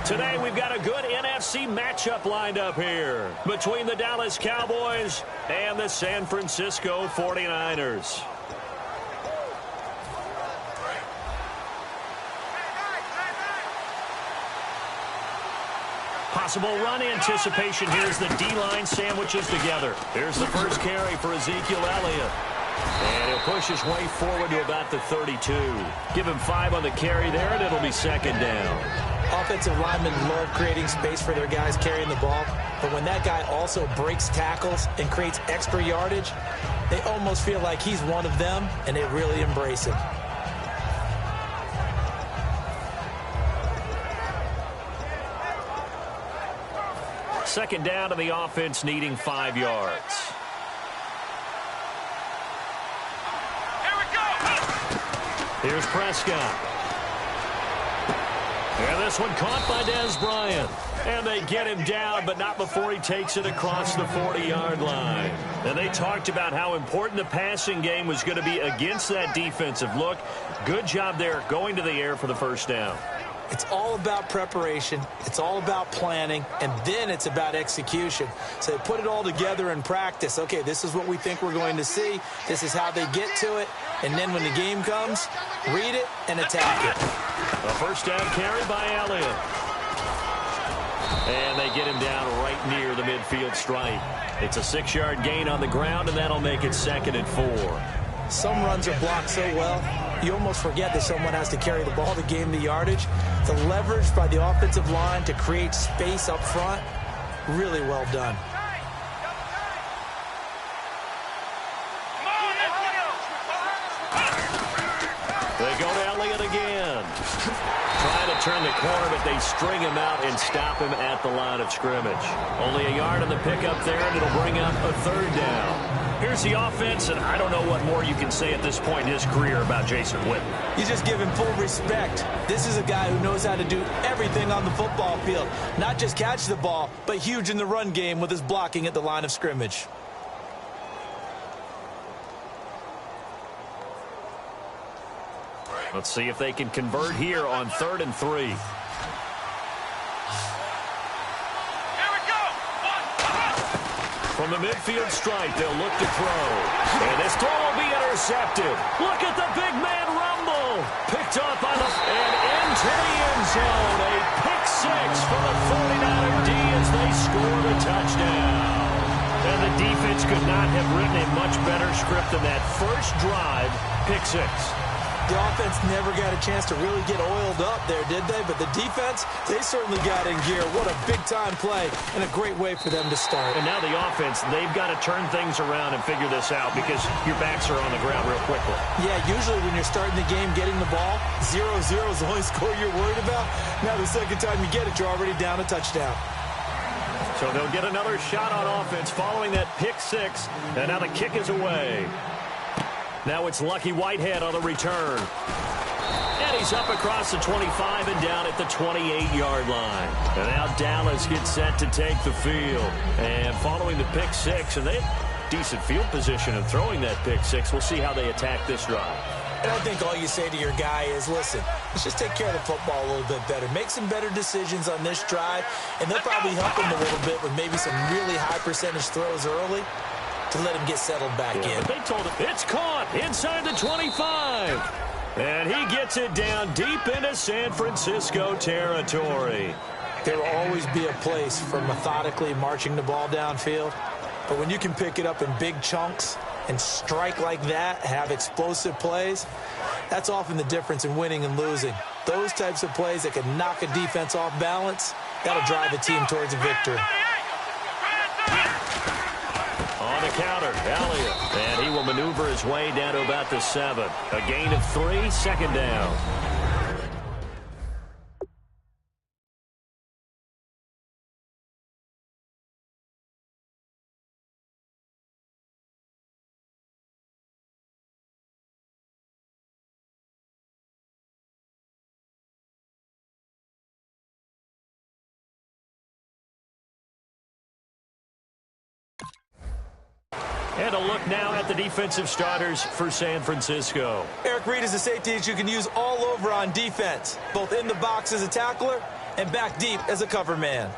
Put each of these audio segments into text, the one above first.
Today we've got a good NFC matchup lined up here between the Dallas Cowboys and the San Francisco 49ers. Possible run anticipation here as the D-line sandwiches together. Here's the first carry for Ezekiel Elliott. And he'll push his way forward to about the 32. Give him 5 on the carry there, and it'll be second down. Offensive linemen love creating space for their guys carrying the ball, but when that guy also breaks tackles and creates extra yardage, they almost feel like he's one of them, and they really embrace it. Second down to the offense, needing 5 yards. Here we go. Here's Prescott. And this one caught by Dez Bryant. And they get him down, but not before he takes it across the 40-yard line. And they talked about how important the passing game was going to be against that defensive look. Good job there going to the air for the first down. It's all about preparation. It's all about planning. And then it's about execution. So they put it all together in practice. Okay, this is what we think we're going to see. This is how they get to it. And then when the game comes, read it and attack it. A first down carry by Elliott. And they get him down right near the midfield stripe. It's a 6-yard gain on the ground, and that'll make it 2nd and 4. Some runs are blocked so well, you almost forget that someone has to carry the ball to gain the yardage. The leverage by the offensive line to create space up front, really well done. They go to Elliott again. Trying to turn the corner, but they string him out and stop him at the line of scrimmage. Only a yard on the pickup there, and it'll bring up a 3rd down. Here's the offense, and I don't know what more you can say at this point in his career about Jason Witten. You just give him full respect. This is a guy who knows how to do everything on the football field. Not just catch the ball, but huge in the run game with his blocking at the line of scrimmage. Let's see if they can convert here on 3rd and 3. From the midfield stripe, they'll look to throw. And this throw will be intercepted. Look at the big man rumble. Picked up by the... and into the end zone. A pick 6 for the 49er D as they score the touchdown. And the defense could not have written a much better script than that first drive, pick 6. The offense never got a chance to really get oiled up there, did they? But the defense, they certainly got in gear. What a big-time play and a great way for them to start. And now the offense, they've got to turn things around and figure this out because your backs are on the ground real quickly. Yeah, usually when you're starting the game getting the ball, 0-0 is the only score you're worried about. Now the second time you get it, you're already down a touchdown. So they'll get another shot on offense following that pick 6, and now the kick is away. Now it's Lucky Whitehead on the return. And he's up across the 25 and down at the 28-yard line. And now Dallas gets set to take the field. And following the pick 6, and they have decent field position of throwing that pick 6. We'll see how they attack this drive. And I think all you say to your guy is, listen, let's just take care of the football a little bit better. Make some better decisions on this drive, and they'll probably help him a little bit with maybe some really high percentage throws early to let him get settled back in. They told him it's caught inside the 25. And he gets it down deep into San Francisco territory. There will always be a place for methodically marching the ball downfield. But when you can pick it up in big chunks and strike like that, have explosive plays, that's often the difference in winning and losing. Those types of plays that can knock a defense off balance, that'll drive a team towards a victory. On the counter, Elliott. And he will maneuver his way down to about the 7. A gain of 3, 2nd down. And a look now at the defensive starters for San Francisco. Eric Reid is a safety that you can use all over on defense, both in the box as a tackler and back deep as a cover man.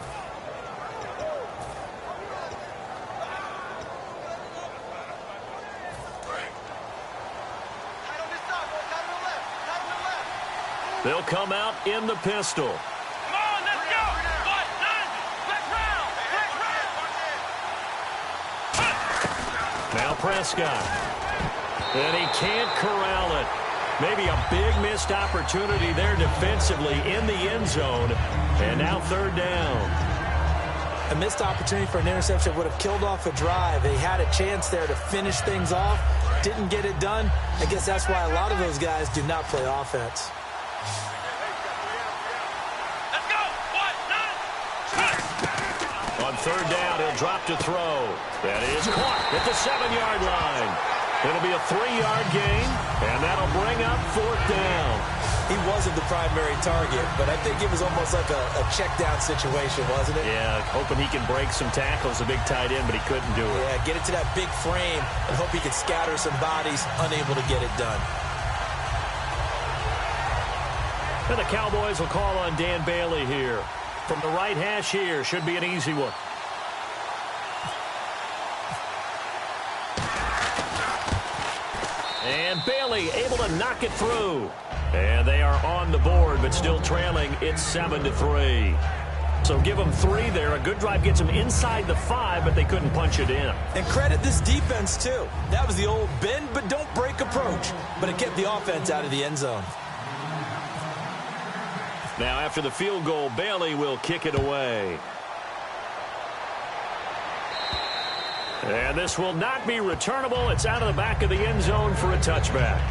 They'll come out in the pistol. Come on, let's go. What? Nine. Let's round. Now Prescott. And he can't corral it. Maybe a big missed opportunity there defensively in the end zone. And now third down. A missed opportunity for an interception would have killed off a drive. They had a chance there to finish things off. Didn't get it done. I guess that's why a lot of those guys do not play offense. Let's go. What? Nine. On third down, he'll drop to throw. That is caught at the 7-yard line. It'll be a 3-yard gain, and that'll bring up fourth down. He wasn't the primary target, but I think it was almost like a check-down situation, wasn't it? Yeah, hoping he can break some tackles, a big tight end, but he couldn't do it. Yeah, get it to that big frame and hope he could scatter some bodies, unable to get it done. And the Cowboys will call on Dan Bailey here. From the right hash here, should be an easy one. And Bailey able to knock it through. And they are on the board, but still trailing. It's 7-3. So give them 3 there. A good drive gets them inside the 5, but they couldn't punch it in. And credit this defense, too. That was the old bend but don't break approach. But it kept the offense out of the end zone. Now after the field goal, Bailey will kick it away. And this will not be returnable. It's out of the back of the end zone for a touchback.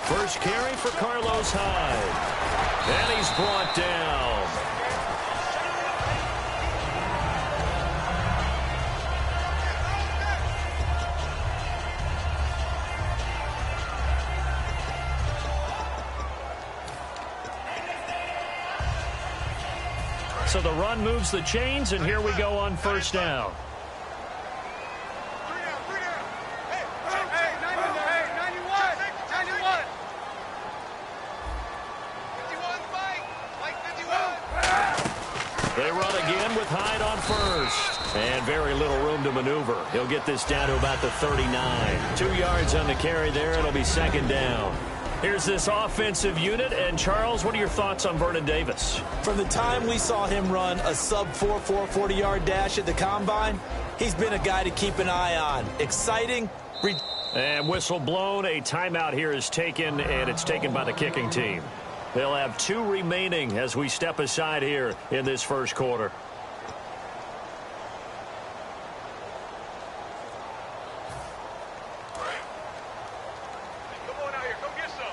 First carry for Carlos Hyde. And he's brought down. So the run moves the chains, and here we go on first down. They run again with Hyde on first. And very little room to maneuver. He'll get this down to about the 39. 2 yards on the carry there. It'll be second down. Here's this offensive unit. And, Charles, what are your thoughts on Vernon Davis? From the time we saw him run a sub-4 40-yard dash at the Combine, he's been a guy to keep an eye on. Exciting. And whistle blown. A timeout here is taken, and it's taken by the kicking team. They'll have 2 remaining as we step aside here in this first quarter. Come on out here. Come get some.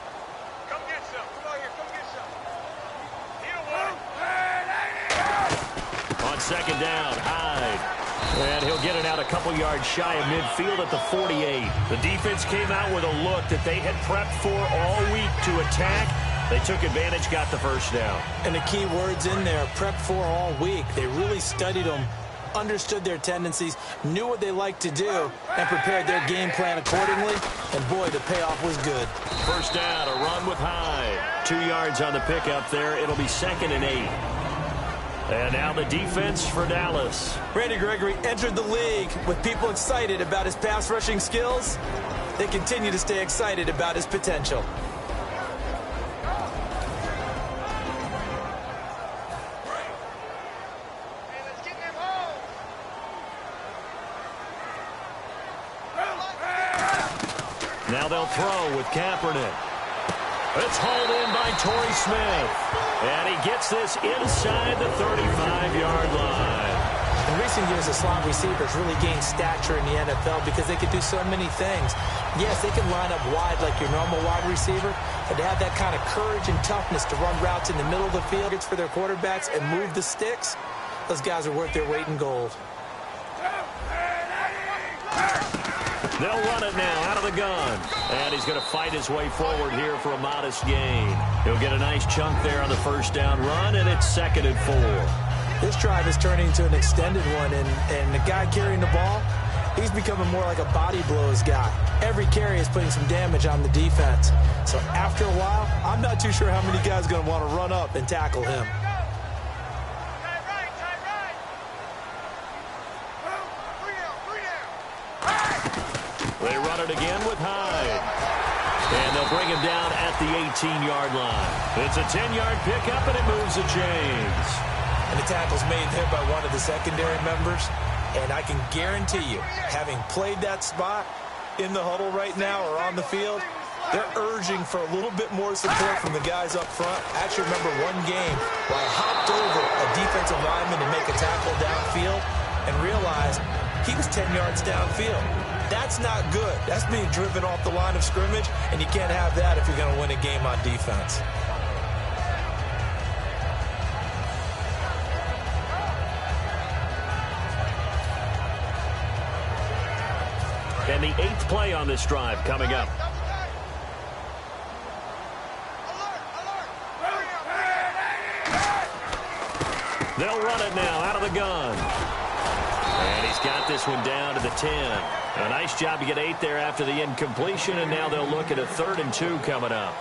Come get some. Come out here. Come get some. He'll On second down, Hyde. And he'll get it out a couple yards shy of midfield at the 48. The defense came out with a look that they had prepped for all week to attack. They took advantage, got the first down. And the key words in there, prep for all week. They really studied them, understood their tendencies, knew what they liked to do, and prepared their game plan accordingly. And, boy, the payoff was good. First down, a run with Hyde. 2 yards on the pickup there. It'll be 2nd and 8. And now the defense for Dallas. Randy Gregory entered the league with people excited about his pass rushing skills. They continue to stay excited about his potential. Now they'll throw with Kaepernick. It's hauled in by Torrey Smith. And he gets this inside the 35-yard line. In recent years, the slot receivers really gained stature in the NFL because they could do so many things. Yes, they can line up wide like your normal wide receiver, but to have that kind of courage and toughness to run routes in the middle of the field for their quarterbacks and move the sticks, those guys are worth their weight in gold. They'll run it now out of the gun. And he's going to fight his way forward here for a modest gain. He'll get a nice chunk there on the first down run, and it's 2nd and 4. This drive is turning into an extended one, and the guy carrying the ball, he's becoming more like a body blows guy. Every carry is putting some damage on the defense. So after a while, I'm not too sure how many guys are going to want to run up and tackle him. They run it again with Hyde. And they'll bring him down at the 18-yard line. It's a 10-yard pickup, and it moves the chains. And the tackle's made there by one of the secondary members. And I can guarantee you, having played that spot in the huddle right now or on the field, they're urging for a little bit more support from the guys up front. I actually remember one game where I hopped over a defensive lineman to make a tackle downfield and realized he was 10 yards downfield. That's not good. That's being driven off the line of scrimmage, and you can't have that if you're going to win a game on defense. And the 8th play on this drive coming up. They'll run it now out of the gun. And he's got this one down to the 10. A nice job to get 8 there after the incompletion, and now they'll look at a 3rd and 2 coming up.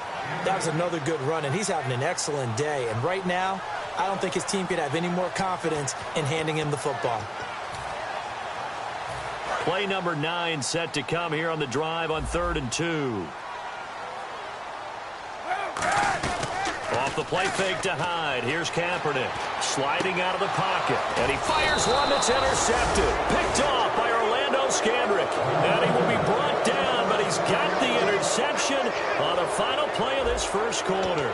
That was another good run, and he's having an excellent day. And right now, I don't think his team could have any more confidence in handing him the football. Play number 9 set to come here on the drive on 3rd and 2. Off the play fake to Hyde. Here's Kaepernick sliding out of the pocket. And he fires one that's intercepted. Picked off by Orlando Scandrick. And he will be brought down, but he's got the interception on the final play of this first quarter.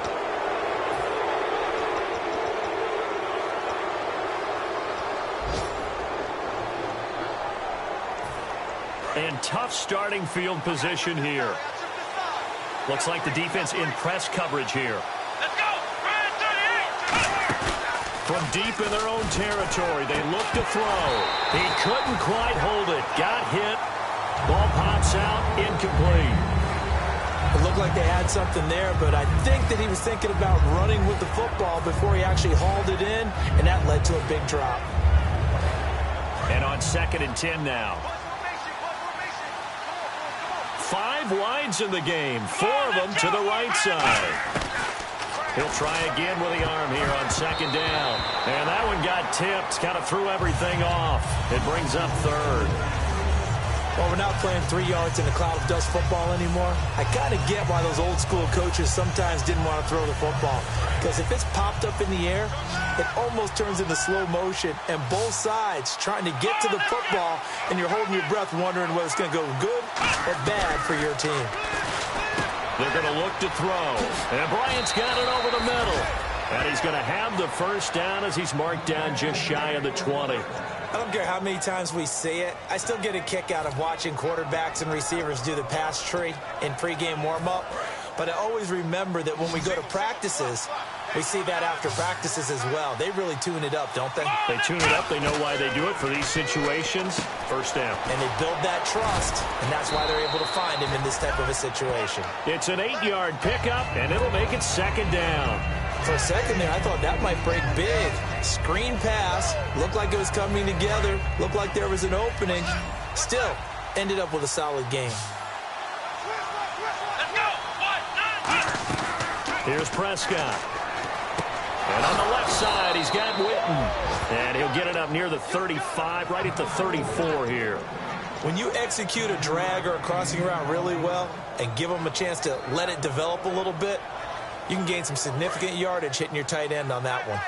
And tough starting field position here. Looks like the defense in press coverage here. Let's go! From deep in their own territory, they look to throw. He couldn't quite hold it. Got hit. Ball pops out. Incomplete. It looked like they had something there, but I think that he was thinking about running with the football before he actually hauled it in, and that led to a big drop. And on 2nd and 10 now. 5 wides in the game, 4 of them to the right side. He'll try again with the arm here on 2nd down. And that one got tipped, kind of threw everything off. It brings up 3rd. Well, we're not playing 3 yards in a cloud of dust football anymore. I kind of get why those old school coaches sometimes didn't want to throw the football. Because if it's popped up in the air, it almost turns into slow motion. And both sides trying to get to the football, and you're holding your breath wondering whether it's going to go good or bad for your team. They're going to look to throw. And Bryant's got it over the middle. And he's going to have the first down as he's marked down just shy of the 20. I don't care how many times we see it. I still get a kick out of watching quarterbacks and receivers do the pass tree in pregame warm-up. But I always remember that when we go to practices, we see that after practices as well. They really tune it up, don't they? They tune it up. They know why they do it for these situations. First down. And they build that trust, and that's why they're able to find him in this type of a situation. It's an 8-yard pickup, and it'll make it 2nd down. For a second there, I thought that might break big. Screen pass. Looked like it was coming together. Looked like there was an opening. Still, ended up with a solid game. Let's go! 1, 9, Here's Prescott. And on the left side, he's got Witten. And he'll get it up near the 35, right at the 34 here. When you execute a drag or a crossing route really well and give them a chance to let it develop a little bit, you can gain some significant yardage hitting your tight end on that one.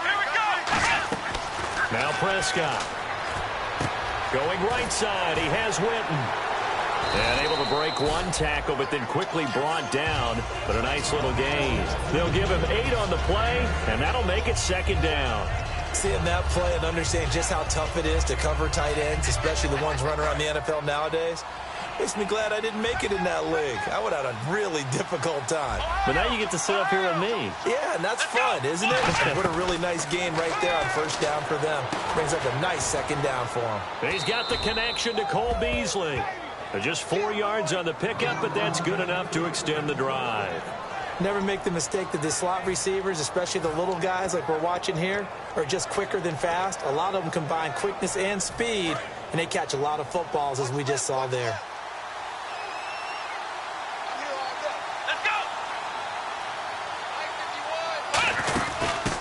Here we go! Now Prescott. Going right side, he has Witten. And able to break one tackle, but then quickly brought down. But a nice little gain. They'll give him 8 on the play, and that'll make it 2nd down. Seeing that play and understand just how tough it is to cover tight ends, especially the ones running around the NFL nowadays, Makes me glad I didn't make it in that league. I would have had a really difficult time. But now you get to sit up here with me. Yeah, and that's fun, isn't it? What a really nice gain right there on first down for them. Brings up a nice second down for him. He's got the connection to Cole Beasley. Just 4 yards on the pickup, but that's good enough to extend the drive. Never make the mistake that the slot receivers, especially the little guys like we're watching here, are just quicker than fast. A lot of them combine quickness and speed, and they catch a lot of footballs, as we just saw there.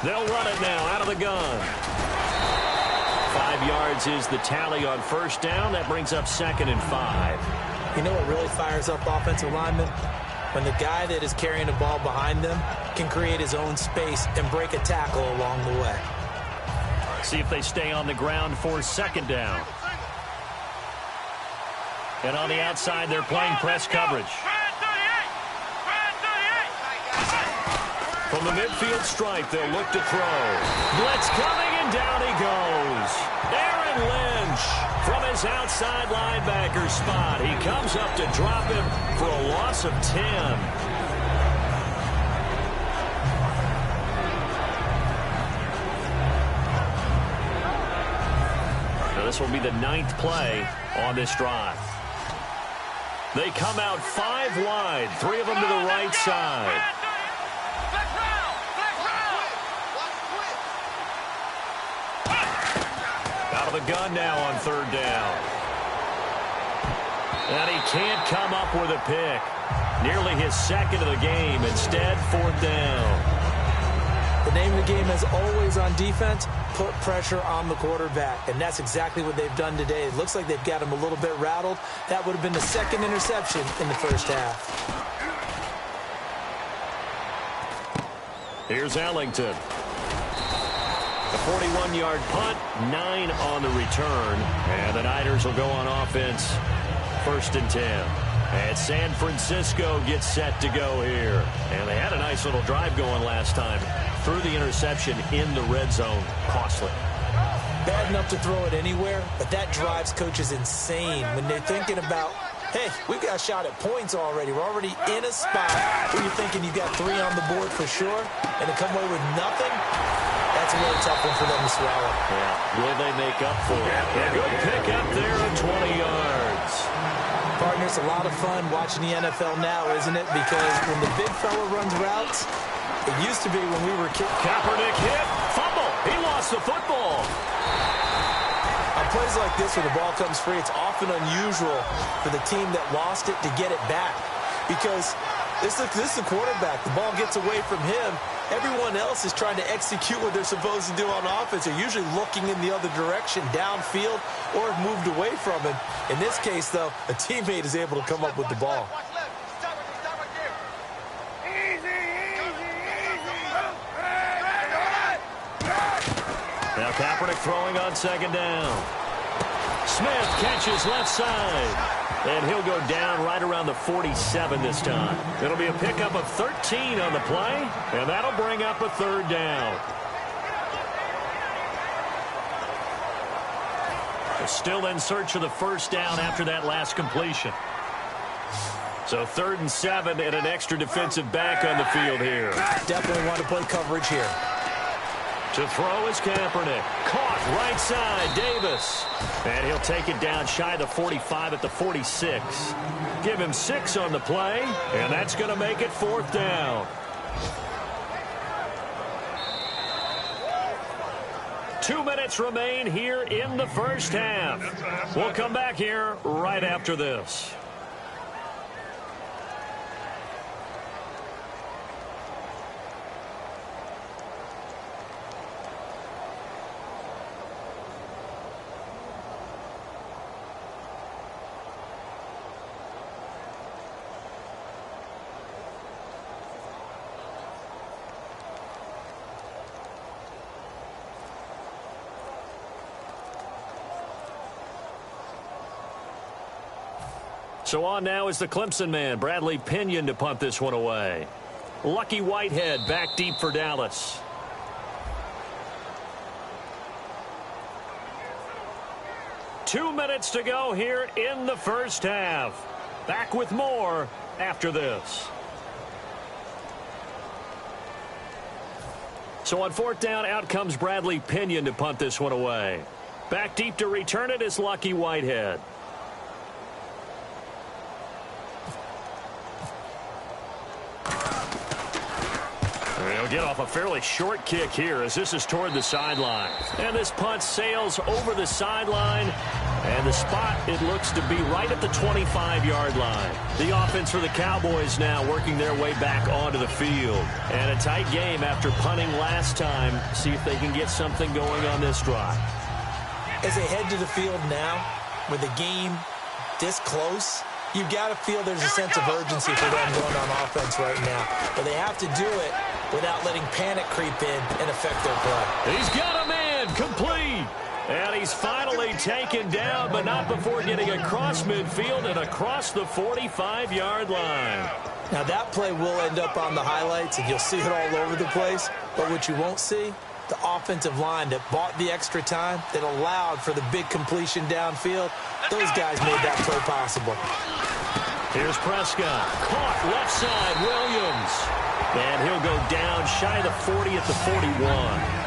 They'll run it now out of the gun. 5 yards is the tally on first down. That brings up 2nd and 5. You know what really fires up offensive linemen? When the guy that is carrying the ball behind them can create his own space and break a tackle along the way. See if they stay on the ground for 2nd down. And on the outside, they're playing press coverage. From the midfield stripe, they'll look to throw. Blitz coming, and down he goes. Aaron Lynch from his outside linebacker spot. He comes up to drop him for a loss of 10. Now this will be the 9th play on this drive. They come out 5 wide, 3 of them to the right side. Out of the gun now on 3rd down. And he can't come up with a pick. Nearly his 2nd of the game. Instead, 4th down. The name of the game, as always on defense, put pressure on the quarterback. And that's exactly what they've done today. It looks like they've got him a little bit rattled. That would have been the 2nd interception in the first half. Here's Ellington. A 41-yard punt, 9 on the return. And the Niners will go on offense, 1st and 10. And San Francisco gets set to go here. And they had a nice little drive going last time. Threw the interception in the red zone. Costly. Bad enough to throw it anywhere, but that drives coaches insane when they're thinking about, hey, we've got a shot at points already. We're already in a spot where you're thinking you got 3 on the board for sure, and to come away with nothing, that's a really tough one for them to swallow. Yeah. Will they make up for it? A good pick up there at 20 yards. Partner, it's a lot of fun watching the NFL now, isn't it? Because when the big fella runs routes, it used to be when we were kids. Kaepernick hit. Fumble. He lost the football. On plays like this where the ball comes free, it's often unusual for the team that lost it to get it back. Because this is the quarterback. The ball gets away from him. Everyone else is trying to execute what they're supposed to do on offense. They're usually looking in the other direction, downfield, or have moved away from him. In this case, though, a teammate is able to come up with the ball. Now Kaepernick throwing on 2nd down. Smith catches left side. And he'll go down right around the 47 this time. It'll be a pickup of 13 on the play, and that'll bring up a 3rd down. They're still in search of the 1st down after that last completion. So 3rd and 7 and an extra defensive back on the field here. Definitely want to play coverage here. To throw is Kaepernick. Caught right side, Davis. And he'll take it down shy of the 45 at the 46. Give him 6 on the play, and that's going to make it 4th down. 2 minutes remain here in the first half. We'll come back here right after this. So on now is the Clemson man, Bradley Pinion, to punt this one away. Lucky Whitehead back deep for Dallas. Two minutes to go here in the first half. Back with more after this. So on fourth down, out comes Bradley Pinion to punt this one away. Back deep to return it is Lucky Whitehead. He'll get off a fairly short kick here as this is toward the sideline. And this punt sails over the sideline. And the spot, it looks to be right at the 25-yard line. The offense for the Cowboys now working their way back onto the field. And a tight game after punting last time. See if they can get something going on this drive. As they head to the field now, with the game this close, you've got to feel there's a sense of urgency for them going on offense right now. But they have to do it without letting panic creep in and affect their play. He's got a man complete. And he's finally taken down, but not before getting across midfield and across the 45-yard line. Now that play will end up on the highlights, and you'll see it all over the place. But what you won't see, the offensive line that bought the extra time, that allowed for the big completion downfield, those guys made that play possible. Here's Prescott. Caught left side, Williams. And he'll go down shy of the 40 at the 41.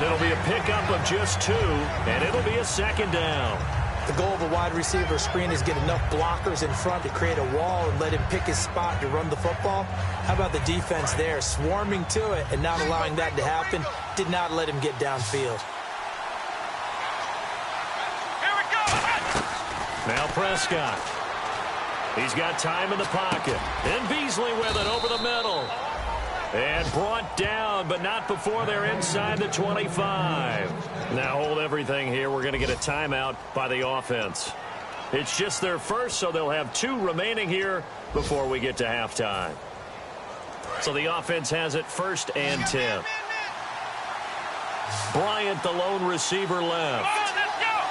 It'll be a pickup of just 2, and it'll be a second down. The goal of a wide receiver screen is get enough blockers in front to create a wall and let him pick his spot to run the football. How about the defense there, swarming to it and not allowing that to happen? Did not let him get downfield. Here we go. Now Prescott. He's got time in the pocket. And Beasley with it over the middle. And brought down, but not before they're inside the 25. Now hold everything here. We're going to get a timeout by the offense. It's just their first, so they'll have 2 remaining here before we get to halftime. So the offense has it 1st and 10. Bryant, the lone receiver, left. Let's go.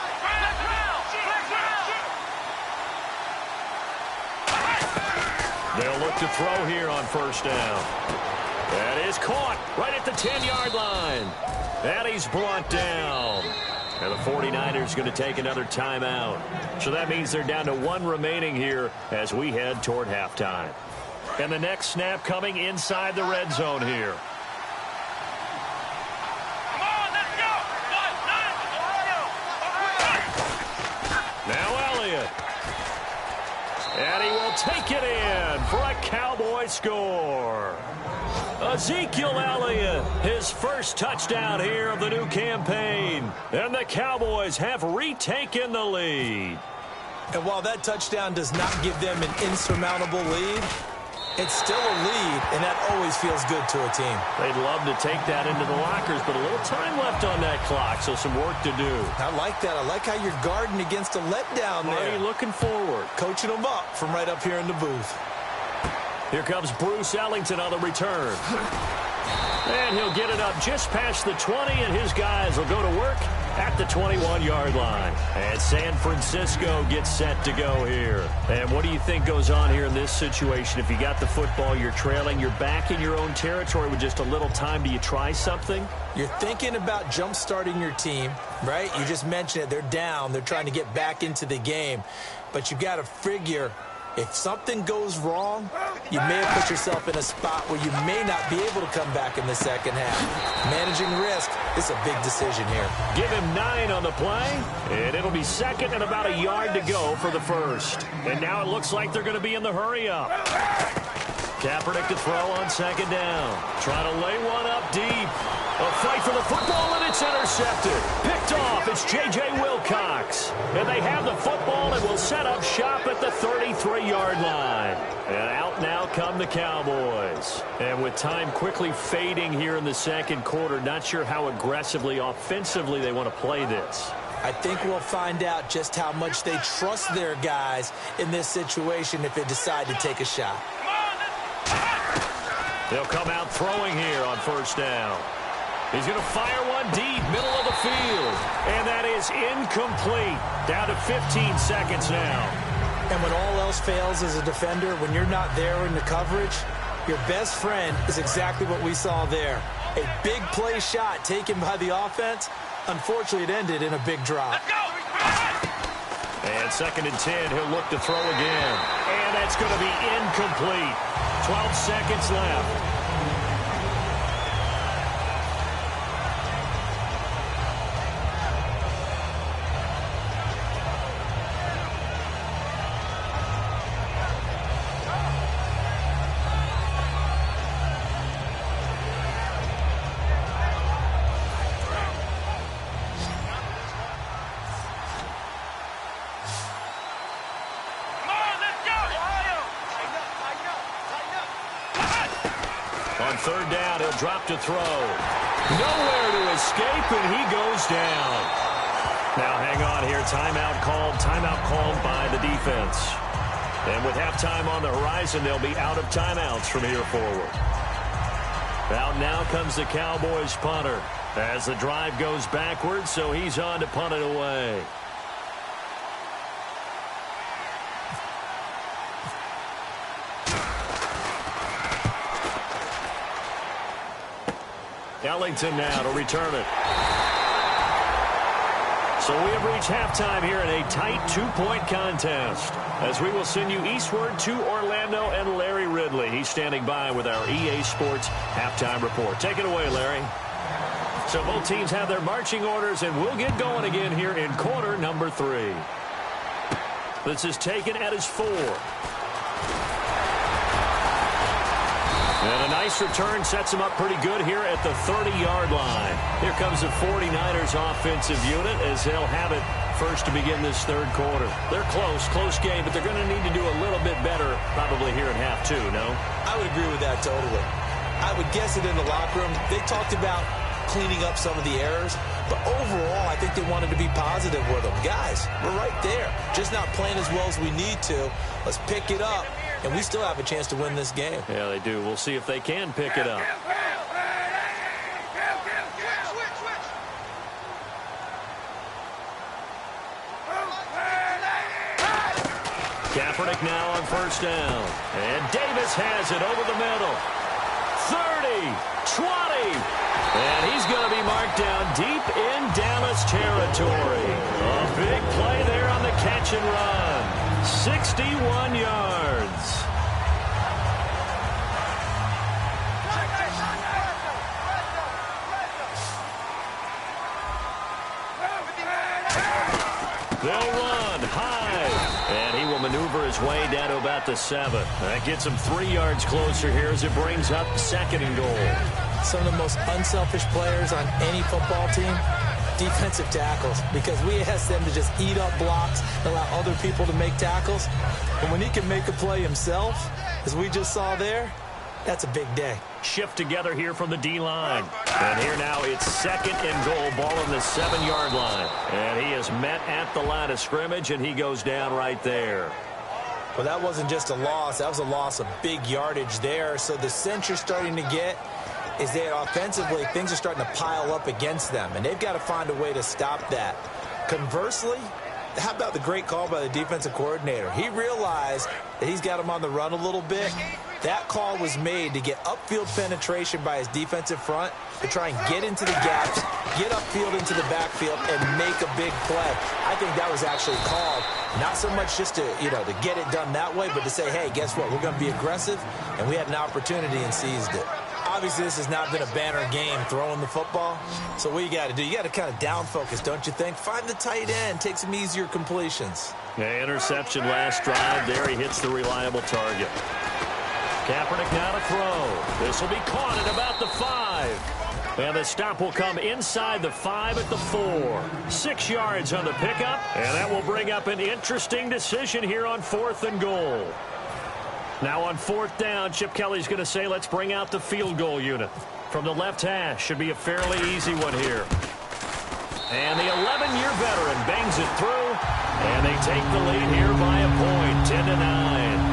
They'll look to throw here on 1st down. That is caught right at the 10-yard line. And he's brought down. And the 49ers going to take another timeout. So that means they're down to 1 remaining here as we head toward halftime. And the next snap coming inside the red zone here. Come on, let's go. Now Elliott. And he will take it in for a Cowboy score. Ezekiel Elliott, his first touchdown here of the new campaign. And the Cowboys have retaken the lead. And while that touchdown does not give them an insurmountable lead, it's still a lead, and that always feels good to a team. They'd love to take that into the lockers, but a little time left on that clock, so some work to do. I like that. I like how you're guarding against a letdown there. Marty looking forward. Coaching them up from right up here in the booth. Here comes Bruce Ellington on the return. And he'll get it up just past the 20, and his guys will go to work at the 21-yard line. And San Francisco gets set to go here. And what do you think goes on here in this situation? If you got the football, you're trailing, you're back in your own territory with just a little time. Do you try something? You're thinking about jump-starting your team, right? You just mentioned it. They're down. They're trying to get back into the game. But you got to figure, if something goes wrong, you may have put yourself in a spot where you may not be able to come back in the second half. Managing risk is a big decision here. Give him 9 on the play, and it'll be second and about a yard to go for the first. And now it looks like they're going to be in the hurry-up. Kaepernick to throw on 2nd down. Trying to lay one up deep. A fight for the football, and it's intercepted. Picked off, it's J.J. Wilcox. And they have the football and will set up shop at the 33-yard line. And out now come the Cowboys. And with time quickly fading here in the second quarter, not sure how aggressively, offensively they want to play this. I think we'll find out just how much they trust their guys in this situation if they decide to take a shot. They'll come out throwing here on 1st down. He's going to fire one deep, middle of the field. And that is incomplete. Down to 15 seconds now. And when all else fails as a defender, when you're not there in the coverage, your best friend is exactly what we saw there. A big play shot taken by the offense. Unfortunately, it ended in a big drop. And 2nd and 10, he'll look to throw again. And And that's going to be incomplete. 12 seconds left. On third down, he'll drop to throw. Nowhere to escape, and he goes down. Now hang on here. Timeout called by the defense. And with halftime on the horizon, they'll be out of timeouts from here forward. Out now comes the Cowboys punter as the drive goes backwards, so he's on to punt it away. Ellington now to return it. So we have reached halftime here in a tight 2-point contest as we will send you eastward to Orlando and Larry Ridley. He's standing by with our EA Sports halftime report. Take it away, Larry. So both teams have their marching orders, and we'll get going again here in quarter number 3. This is taken at his 4. And a nice return sets him up pretty good here at the 30-yard line. Here comes the 49ers offensive unit as they'll have it first to begin this third quarter. They're close game, but they're going to need to do a little bit better probably here in half 2, no? I would agree with that totally. I would guess it in the locker room. They talked about cleaning up some of the errors, but overall, I think they wanted to be positive with them. Guys, we're right there. Just not playing as well as we need to. Let's pick it up. And we still have a chance to win this game. Yeah, they do. We'll see if they can pick it up. Kaepernick now on first down. And Davis has it over the middle. 30, 20. And he's going to be marked down deep in Dallas territory. A big play there on the catch and run. 61 yards. They'll run high, and he will maneuver his way down to about the 7. That gets him 3 yards closer here as it brings up 2nd and goal. Some of the most unselfish players on any football team, defensive tackles, because we ask them to just eat up blocks and allow other people to make tackles. And when he can make a play himself, as we just saw there, that's a big day. Shift together here from the D-line. And here now it's 2nd and goal, ball on the 7-yard line. And he is met at the line of scrimmage, and he goes down right there. Well, that wasn't just a loss. That was a loss of big yardage there. So the sense you're starting to get is that offensively things are starting to pile up against them, and they've got to find a way to stop that. Conversely, how about the great call by the defensive coordinator? He realized that he's got him on the run a little bit. That call was made to get upfield penetration by his defensive front to try and get into the gaps, get upfield into the backfield, and make a big play. I think that was actually called not so much just to, to get it done that way, but to say, hey, guess what? We're going to be aggressive, and we had an opportunity and seized it. Obviously, this has not been a banner game throwing the football. So what you got to do, you got to kind of down focus, don't you think? Find the tight end, take some easier completions. Yeah, interception last drive. There he hits the reliable target. Kaepernick now to throw. This will be caught at about the 5. And the stop will come inside the 5 at the 4. 6 yards on the pickup, and that will bring up an interesting decision here on 4th and goal. Now on 4th down, Chip Kelly's going to say, let's bring out the field goal unit. From the left hash, should be a fairly easy one here. And the 11-year veteran bangs it through, and they take the lead here by a point, 10-9.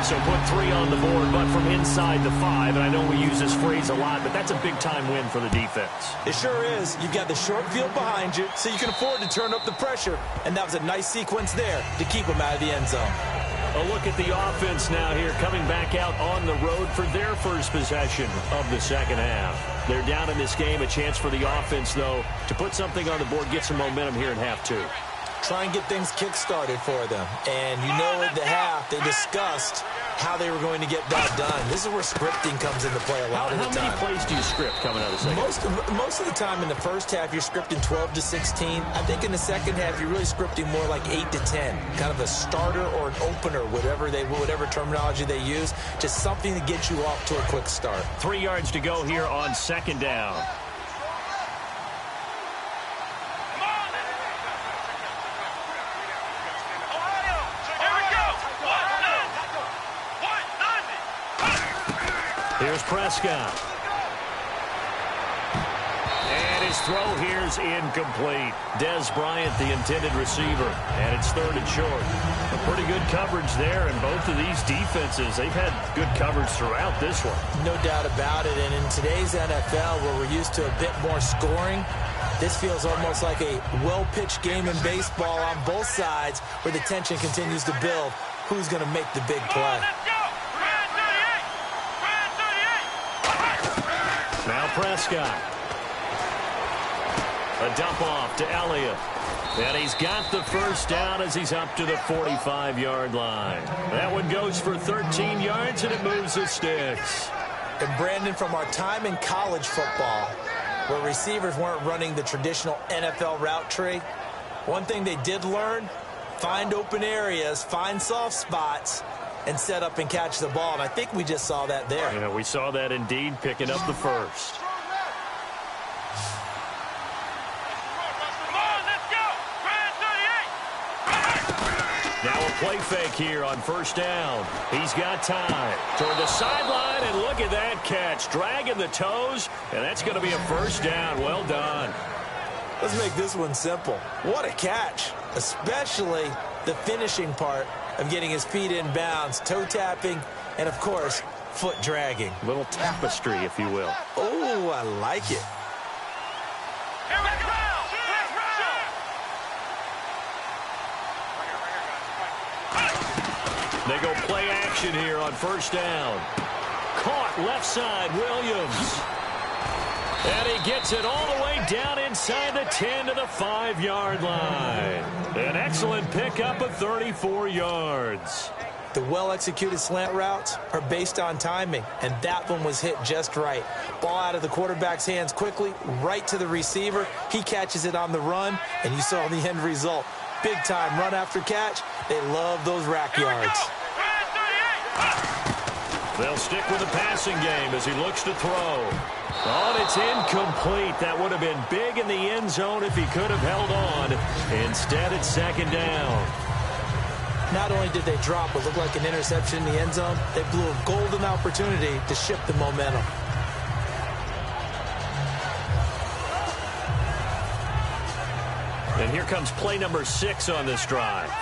So put 3 on the board, but from inside the 5, and I know we use this phrase a lot, but that's a big-time win for the defense. It sure is. You've got the short field behind you, so you can afford to turn up the pressure, and that was a nice sequence there to keep them out of the end zone. A look at the offense now here, coming back out on the road for their first possession of the second half. They're down in this game. A chance for the offense, though, to put something on the board, get some momentum here in half 2. try and get things kick-started for them. And you know at the half, they discussed how they were going to get that done. This is where scripting comes into play a lot of the time. How many plays do you script coming out of the second? Most of the time in the first half, you're scripting 12 to 16. I think in the second half, you're really scripting more like 8 to 10. Kind of a starter or an opener, whatever terminology they use. Just something to get you off to a quick start. 3 yards to go here on second down. Here's Prescott. And his throw here's incomplete. Dez Bryant, the intended receiver. And it's 3rd and short. A pretty good coverage there, and both of these defenses, they've had good coverage throughout this one. No doubt about it. And in today's NFL, where we're used to a bit more scoring, this feels almost like a well-pitched game in baseball on both sides, where the tension continues to build. Who's going to make the big play? Now Prescott. A dump off to Elliott. And he's got the first down as he's up to the 45-yard line. That one goes for 13 yards, and it moves the sticks. And Brandon, from our time in college football, where receivers weren't running the traditional NFL route tree, one thing they did learn, find open areas, find soft spots, and set up and catch the ball. And I think we just saw that there. Yeah, we saw that indeed, picking up the first. Now a play fake here on first down. He's got time. Toward the sideline, and look at that catch. Dragging the toes, and that's going to be a first down. Well done. Let's make this one simple. What a catch, especially the finishing part of getting his feet in bounds, toe tapping, and, of course, foot dragging. A little tapestry, if you will. Oh, I like it. They go play action here on first down. Caught left side, Williams. And he gets it all the way down inside the 10 to the 5-yard line. An excellent pickup of 34 yards. The well-executed slant routes are based on timing, and that one was hit just right. Ball out of the quarterback's hands quickly, right to the receiver. He catches it on the run, and you saw the end result. Big-time run after catch. They love those rack yards. They'll stick with the passing game as he looks to throw. Oh, and it's incomplete. That would have been big in the end zone if he could have held on. Instead, it's second down. Not only did they drop what looked like an interception in the end zone, they blew a golden opportunity to shift the momentum. And here comes play number 6 on this drive.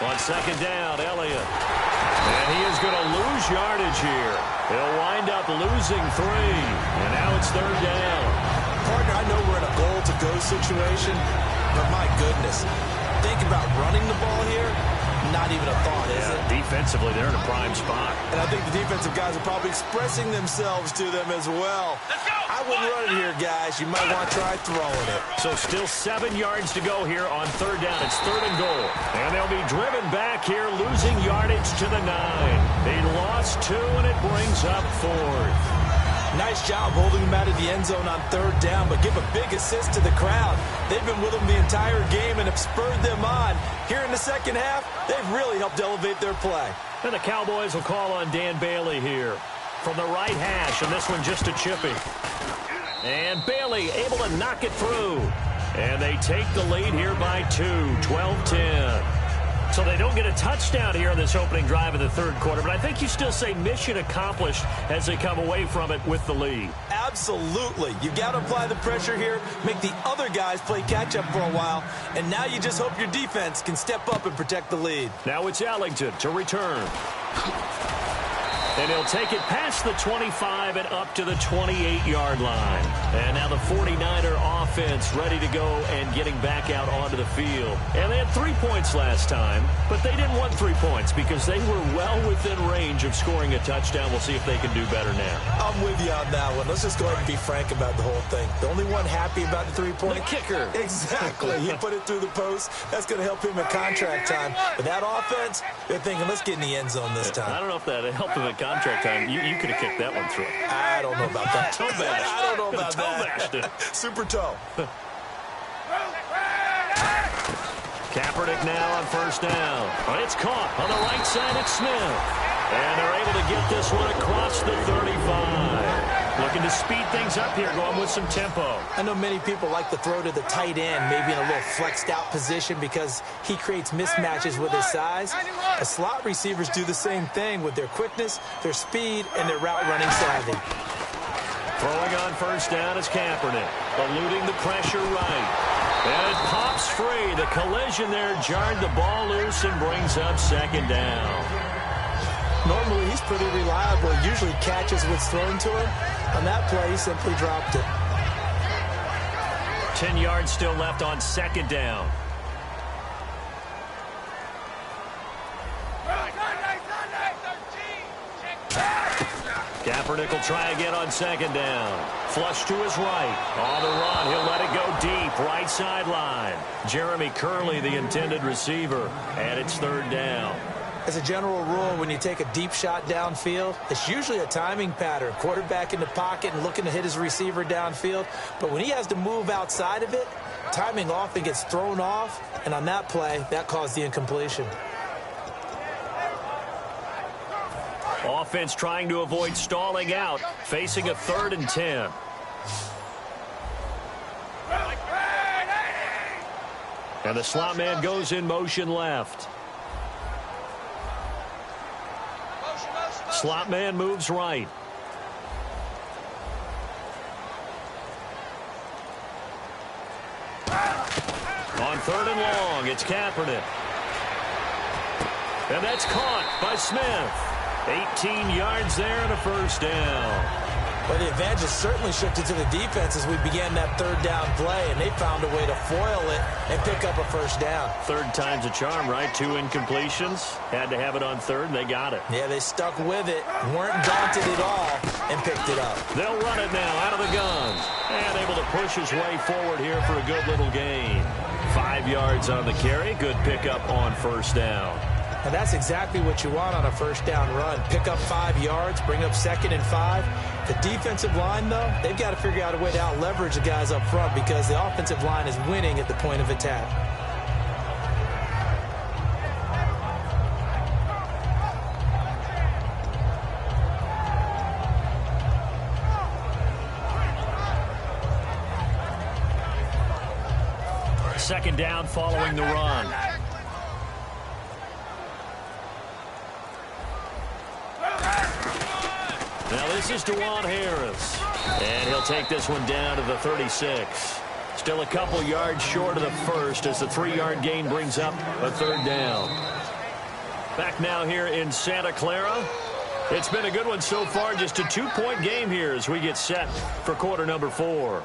On second down, Elliott. And he is going to lose yardage here. He'll wind up losing 3. And now it's third down. Partner, I know we're in a goal-to-go situation, but my goodness, think about running the ball here. Not even a thought, is it? Defensively, they're in a prime spot. And I think the defensive guys are probably expressing themselves to them as well. I wouldn't run it here, guys. You might want to try throwing it. So still 7 yards to go here on third down. It's 3rd and goal. And they'll be driven back here, losing yardage to the 9. They lost 2, and it brings up 4th. Nice job holding them out of the end zone on third down, but give a big assist to the crowd. They've been with them the entire game and have spurred them on. Here in the second half, they've really helped elevate their play. And the Cowboys will call on Dan Bailey here from the right hash, and this one just a chippy. And Bailey able to knock it through. And they take the lead here by 2, 12-10. So they don't get a touchdown here on this opening drive of the third quarter, but I think you still say mission accomplished as they come away from it with the lead. Absolutely. You've got to apply the pressure here, make the other guys play catch-up for a while, and now you just hope your defense can step up and protect the lead. Now it's Ellington to return. And he'll take it past the 25 and up to the 28-yard line. And now the 49er offense ready to go and getting back out onto the field. And they had 3 points last time, but they didn't want 3 points because they were well within range of scoring a touchdown. We'll see if they can do better now. I'm with you on that one. Let's just go ahead and be frank about the whole thing. The only one happy about the 3-point? The kicker. Exactly. He put it through the post. That's going to help him at contract time. But that offense, they're thinking, let's get in the end zone this time. I don't know if that helped him at contract time. You could have kicked that one through. I don't know about that. Toe bash. I don't know about that. Super toe. Kaepernick now on first down. It's caught on the right side. It's Smith. And they're able to get this one across the 35. Looking to speed things up here, going with some tempo. I know many people like to throw to the tight end, maybe in a little flexed out position because he creates mismatches with his size. The slot receivers do the same thing with their quickness, their speed, and their route running savvy. Throwing on first down is Kaepernick, eluding the pressure right. And it pops free. The collision there jarred the ball loose and brings up second down. Normally, he's pretty reliable. He usually catches what's thrown to him. On that play, he simply dropped it. 10 yards still left on second down. Kaepernick will try again on second down. Flush to his right. On the run, he'll let it go deep. Right sideline. Jeremy Curley, the intended receiver. And it's third down. As a general rule, when you take a deep shot downfield, it's usually a timing pattern. Quarterback in the pocket and looking to hit his receiver downfield. But when he has to move outside of it, timing often gets thrown off. And on that play, that caused the incompletion. Offense trying to avoid stalling out, facing a 3rd and 10. And the slot man goes in motion left. Slot man moves right. On 3rd and long, it's Kaepernick. And that's caught by Smith. 18 yards there and a first down. Well, the advantage has certainly shifted to the defense as we began that 3rd down play, and they found a way to foil it and pick up a first down. 3rd time's a charm, right? 2 incompletions. Had to have it on 3rd, and they got it. Yeah, they stuck with it, weren't daunted at all, and picked it up. They'll run it now out of the gun. And able to push his way forward here for a good little gain. 5 yards on the carry. Good pickup on first down. And that's exactly what you want on a first down run. Pick up 5 yards, bring up 2nd and 5. The defensive line, though, they've got to figure out a way to out-leverage the guys up front because the offensive line is winning at the point of attack. Second down following the run. Now this is DeJuan Harris. And he'll take this one down to the 36. Still a couple yards short of the first as the 3-yard gain brings up a 3rd down. Back now here in Santa Clara. It's been a good one so far. Just a 2-point game here as we get set for quarter number 4.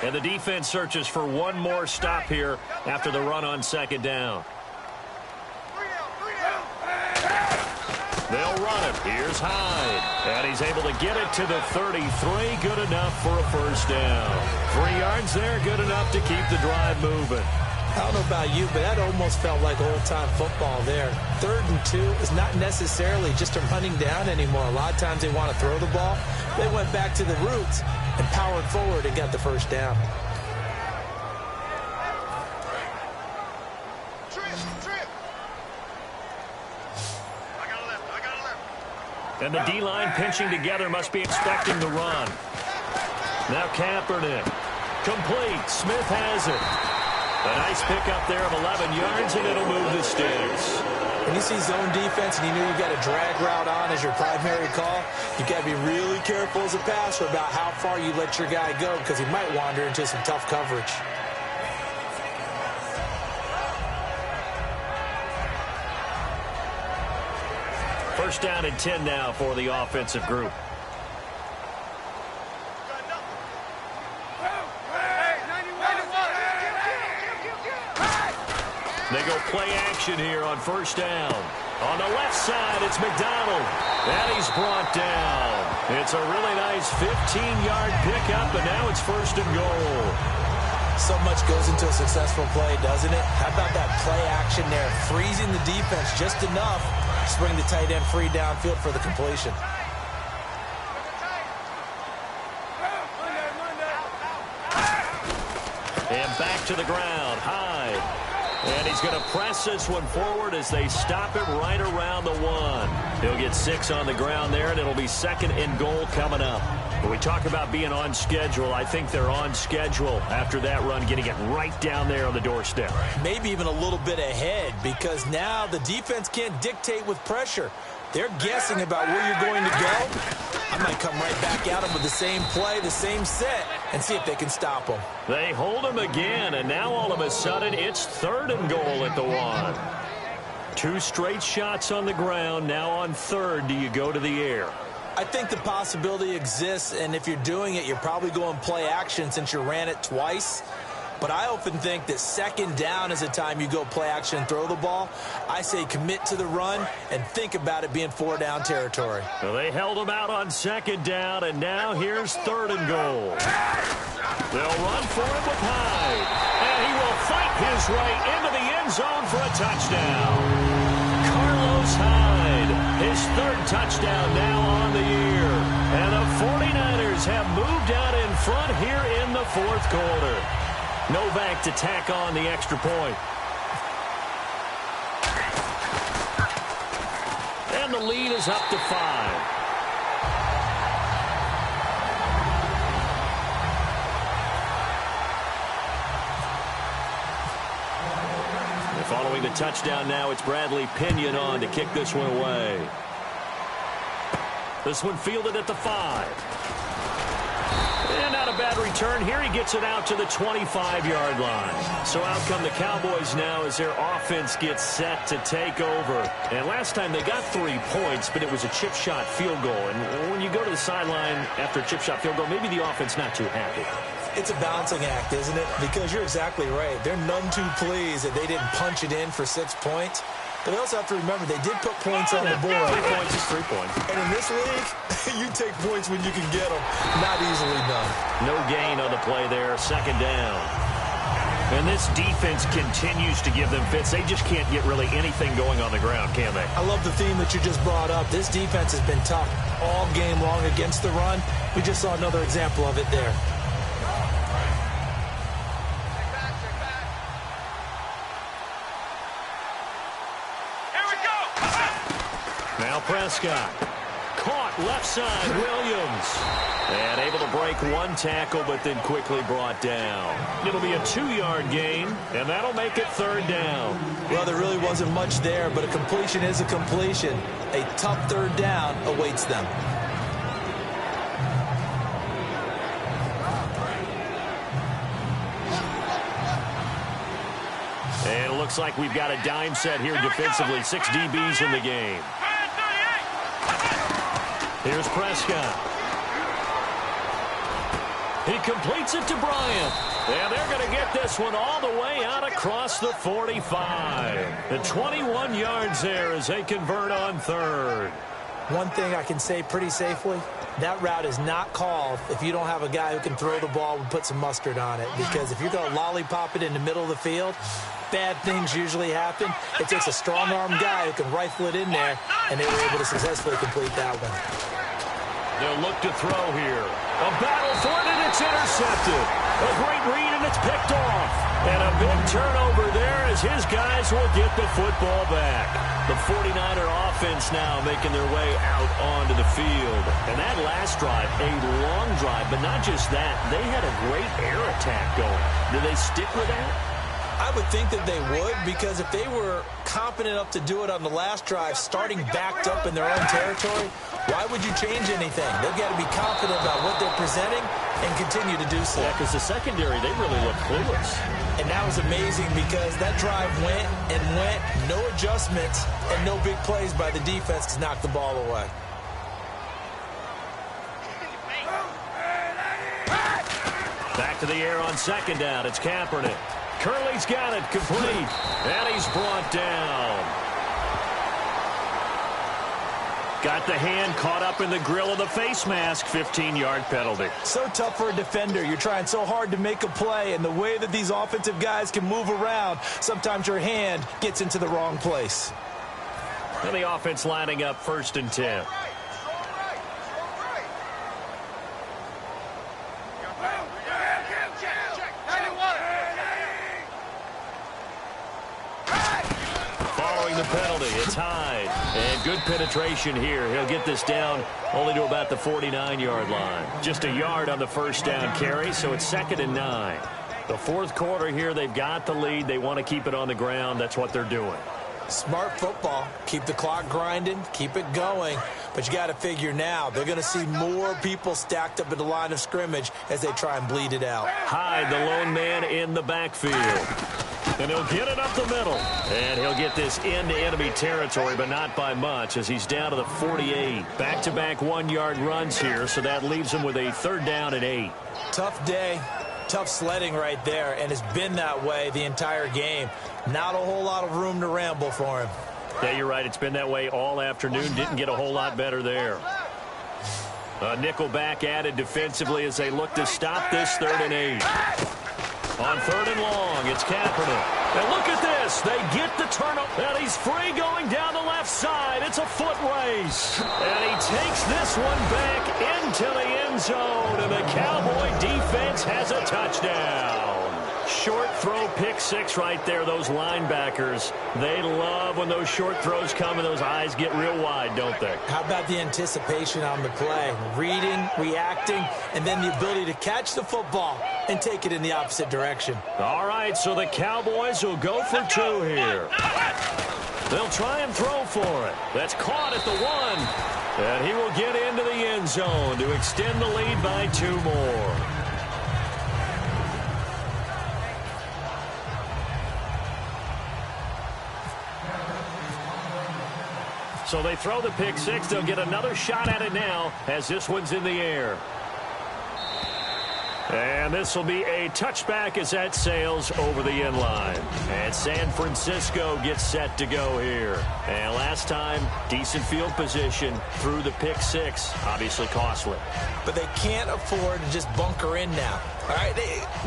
And the defense searches for one more stop here after the run on second down. They'll run it. Here's Hyde. And he's able to get it to the 33. Good enough for a first down. 3 yards there. Good enough to keep the drive moving. I don't know about you, but that almost felt like old-time football there. 3rd and 2 is not necessarily just a running down anymore. A lot of times they want to throw the ball. They went back to the roots and powered forward and got the first down. And the D-line pinching together must be expecting the run. Now Kaepernick. Complete. Smith has it. A nice pickup there of 11 yards, and it'll move the sticks. When you see zone defense and you know you've got a drag route on as your primary call, you've got to be really careful as a passer about how far you let your guy go because he might wander into some tough coverage. First down and 10 now for the offensive group. They go play action here on first down. On the left side, it's McDonald. And he's brought down. It's a really nice 15-yard pickup, and now it's first and goal. So much goes into a successful play, doesn't it? How about that play action there? Freezing the defense just enough to bring the tight end free downfield for the completion. And back to the ground. Hyde. And he's going to press this one forward as they stop him right around the 1. He'll get 6 on the ground there, and it'll be second and goal coming up. When we talk about being on schedule, I think they're on schedule after that run, getting it right down there on the doorstep. Maybe even a little bit ahead, because now the defense can't dictate with pressure. They're guessing about where you're going to go. I might come right back at them with the same play, the same set, and see if they can stop them. They hold him again, and now all of a sudden it's third and goal at the 1. 2 straight shots on the ground. Now on third, do you go to the air? I think the possibility exists, and if you're doing it, you're probably going play action since you ran it twice. But I often think that second down is the time you go play action and throw the ball. I say commit to the run and think about it being 4-down territory. Well, they held him out on second down, and now here's third and goal. They'll run for it with Hyde. And he will fight his way into the end zone for a touchdown. Carlos Hyde, his third touchdown now on the year. And the 49ers have moved out in front here in the fourth quarter. Novak to tack on the extra point. And the lead is up to 5. And following the touchdown now, it's Bradley Pinion on to kick this one away. This one fielded at the 5. And not a bad return here. He gets it out to the 25-yard line. So out come the Cowboys now as their offense gets set to take over. And last time they got 3 points, but it was a chip shot field goal. And when you go to the sideline after a chip shot field goal, maybe the offense not too happy. It's a balancing act, isn't it? Because you're exactly right. They're none too pleased that they didn't punch it in for 6 points. But they also have to remember they did put points on the board. 3 points is 3 points. And in this league, you take points when you can get them. Not easily done. No gain on the play there. Second down. And this defense continues to give them fits. They just can't get really anything going on the ground, can they? I love the theme that you just brought up. This defense has been tough all game long against the run. We just saw another example of it there. Now Prescott. Caught left side, Williams. And able to break 1 tackle, but then quickly brought down. It'll be a 2-yard gain, and that'll make it third down. Well, there really wasn't much there, but a completion is a completion. A tough third down awaits them. And it looks like we've got a dime set here defensively. 6 DBs in the game. Here's Prescott. He completes it to Bryant. And they're going to get this one all the way out across the 45. The 21 yards there as they convert on third. One thing I can say pretty safely, that route is not called if you don't have a guy who can throw the ball and put some mustard on it. Because if you're going to lollipop it in the middle of the field, bad things usually happen. It takes a strong-arm guy who can rifle it in there, and they were able to successfully complete that one. They'll look to throw here. A battle for it, and it's intercepted. A great read, and it's picked off. And a big turnover there as his guys will get the football back. The 49er offense now making their way out onto the field. And that last drive, a long drive, but not just that. They had a great air attack going. Do they stick with that? I would think that they would, because if they were confident enough to do it on the last drive, starting backed up in their own territory, why would you change anything? They've got to be confident about what they're presenting and continue to do so. Yeah, because the secondary, they really look clueless. And that was amazing because that drive went and went, no adjustments, and no big plays by the defense to knock the ball away. Back to the air on second down. It's Kaepernick. Curley's got it complete, and he's brought down. Got the hand caught up in the grill of the face mask. 15-yard penalty. So tough for a defender. You're trying so hard to make a play, and the way that these offensive guys can move around, sometimes your hand gets into the wrong place. And the offense lining up 1st and 10. Following the penalty, it's Hyde. And good penetration here. He'll get this down only to about the 49-yard line. Just a yard on the first down carry, so it's 2nd and 9. The fourth quarter here, they've got the lead. They want to keep it on the ground. That's what they're doing. Smart football. Keep the clock grinding. Keep it going. But you got to figure now, they're going to see more people stacked up at the line of scrimmage as they try and bleed it out. Hyde, the lone man in the backfield. And he'll get it up the middle. And he'll get this into enemy territory, but not by much, as he's down to the 48. Back-to-back 1-yard runs here, so that leaves him with a 3rd down and 8. Tough day. Tough sledding right there, and it's been that way the entire game. Not a whole lot of room to ramble for him. Yeah, you're right. It's been that way all afternoon. Didn't get a whole lot better there. A nickel back added defensively as they look to stop this 3rd and 8. On 3rd and long, it's Kaepernick. And look at this. They get the turnover. And he's free going down the left side. It's a foot race. And he takes this one back into the end zone. And the Cowboy defense has a touchdown. Short throw, pick 6 right there. Those linebackers, they love when those short throws come and those eyes get real wide, don't they? How about the anticipation on the play? Reading, reacting, and then the ability to catch the football and take it in the opposite direction. All right, so the Cowboys will go for 2 here. They'll try and throw for it. That's caught at the 1. And he will get into the end zone to extend the lead by 2 more. So they throw the pick 6. They'll get another shot at it now as this one's in the air. And this will be a touchback as that sails over the end line. And San Francisco gets set to go here. And last time, decent field position through the pick 6. Obviously costly. But they can't afford to just bunker in now. All right,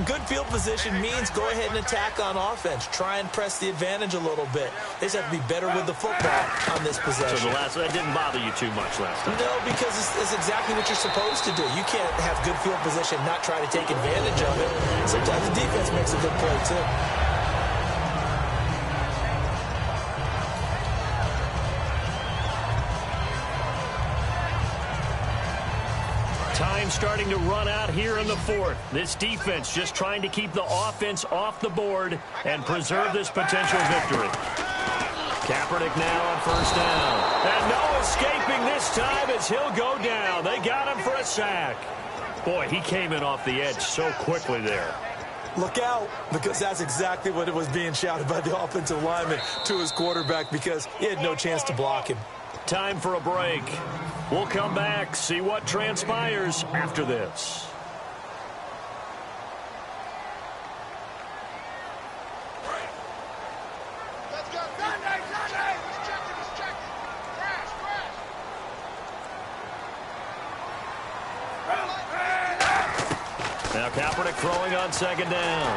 good field position means go ahead and attack on offense. Try and press the advantage a little bit. They just have to be better with the football on this possession. So that didn't bother you too much last time? No, because it's exactly what you're supposed to do. You can't have good field position, not try to take advantage of it. Sometimes the defense makes a good play, too. Time starting to run out here in the 4th. This defense just trying to keep the offense off the board and preserve this potential victory. Kaepernick now on 1st down. And no escaping this time as he'll go down. They got him for a sack. Boy, he came in off the edge so quickly there. Look out, because that's exactly what it was being shouted by the offensive lineman to his quarterback because he had no chance to block him. Time for a break. We'll come back, see what transpires after this. Let's go. Sunday. He's checking. Crash. Now Kaepernick throwing on 2nd down.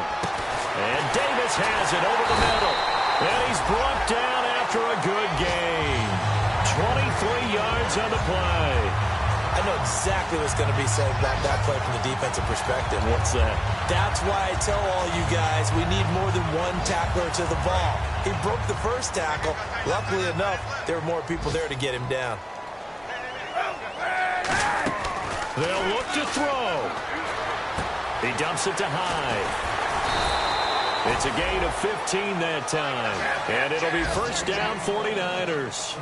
And Davis has it over the middle. And he's brought down after a good game. 23 yards on the play. I know exactly what's going to be said about that play from the defensive perspective. What's that? That's why I tell all you guys we need more than one tackler to the ball. He broke the first tackle. Luckily enough, there were more people there to get him down. They'll look to throw. He dumps it to Hyde. It's a gain of 15 that time. And it'll be 1st down 49ers.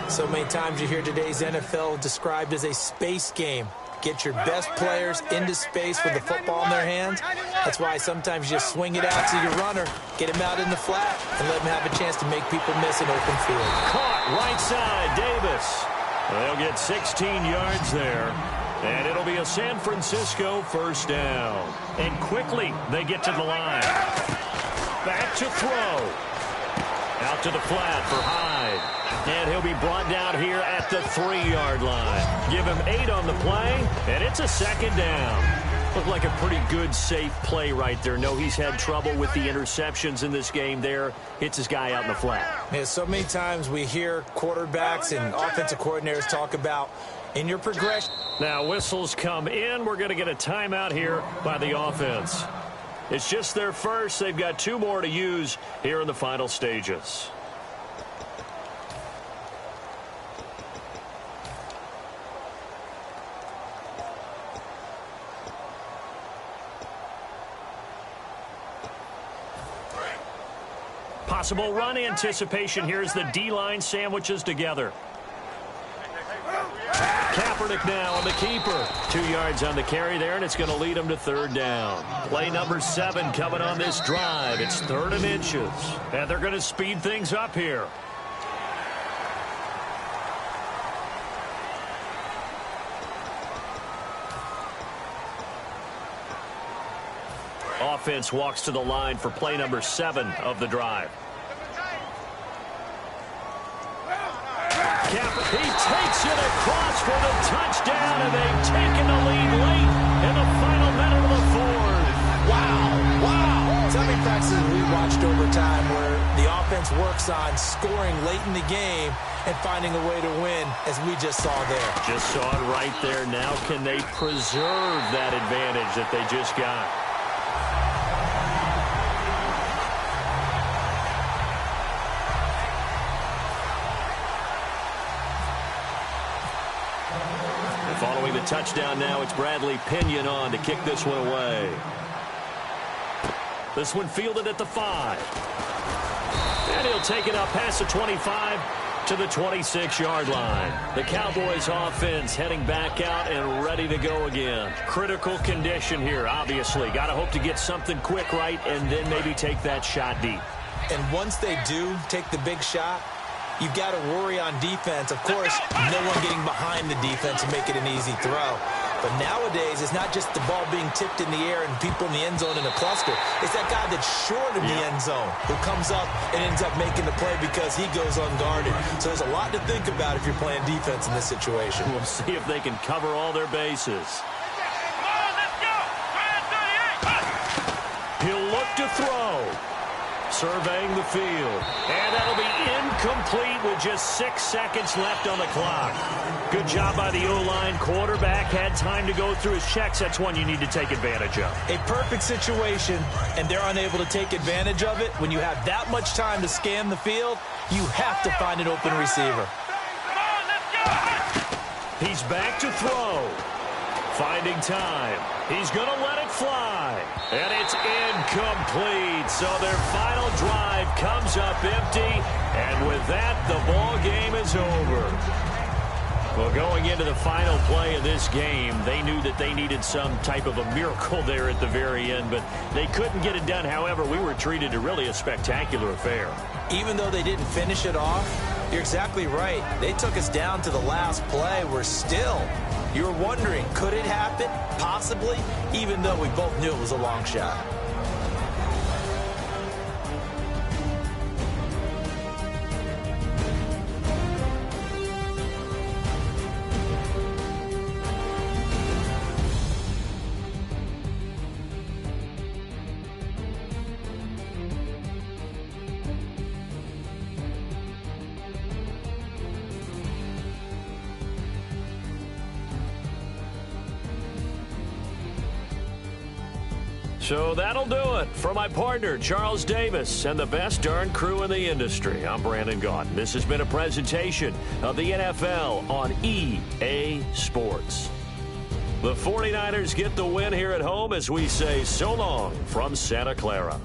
So many times you hear today's NFL described as a space game. get your best players into space with the football in their hands. That's why sometimes you just swing it out to your runner, get him out in the flat, and let him have a chance to make people miss an open field. Caught right side, Davis. They'll get 16 yards there, and it'll be a San Francisco first down. And quickly they get to the line. Back to throw. Out to the flat for Hyde. And he'll be brought down here at the 3-yard line. Give him 8 on the play, and it's a second down. Looked like a pretty good, safe play right there. No, he's had trouble with the interceptions in this game there. Hits his guy out in the flat. Yeah, so many times we hear quarterbacks and offensive coordinators talk about in your progression. Now whistles come in. We're going to get a timeout here by the offense. It's just their first. They've got 2 more to use here in the final stages. Possible run anticipation. Here's the D-line sandwiches together. Kaepernick now on the keeper. 2 yards on the carry there, and it's going to lead him to 3rd down. Play number 7 coming on this drive. It's 3rd and inches, and they're going to speed things up here. Offense walks to the line for play number 7 of the drive. He takes it across for the touchdown, and they've taken the lead late in the final minute of the 4th. Wow. So many practices we watched over time where the offense works on scoring late in the game and finding a way to win, as we just saw there. Just saw it right there. Now can they preserve that advantage that they just got? Following the touchdown now, it's Bradley Pinion on to kick this one away. This one fielded at the 5. And he'll take it up past the 25 to the 26-yard line. The Cowboys offense heading back out and ready to go again. Critical condition here, obviously. Got to hope to get something quick right and then maybe take that shot deep. And once they do take the big shot, you've got to worry on defense. Of course, no one getting behind the defense and make it an easy throw. But nowadays, it's not just the ball being tipped in the air and people in the end zone in a cluster. It's that guy that's short of the end zone who comes up and ends up making the play because he goes unguarded. So there's a lot to think about if you're playing defense in this situation. We'll see if they can cover all their bases. Come on, let's go. He'll look to throw. Surveying the field. And that'll be incomplete with just 6 seconds left on the clock. Good job by the O-line. Quarterback had time to go through his checks. That's one you need to take advantage of. A perfect situation, and they're unable to take advantage of it. When you have that much time to scan the field, you have to find an open receiver. Come on, let's go. He's back to throw. Finding time. He's going to let it fly. And it's incomplete. So their final drive comes up empty. And with that, the ball game is over. Well, going into the final play of this game, they knew that they needed some type of a miracle there at the very end, but they couldn't get it done. However, we were treated to really a spectacular affair. Even though they didn't finish it off, you're exactly right. They took us down to the last play. We're still, you were wondering, could it happen? Possibly, even though we both knew it was a long shot. So that'll do it. For my partner, Charles Davis, and the best darn crew in the industry, I'm Brandon Gaudin. This has been a presentation of the NFL on EA Sports. The 49ers get the win here at home as we say so long from Santa Clara.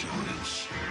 challenge.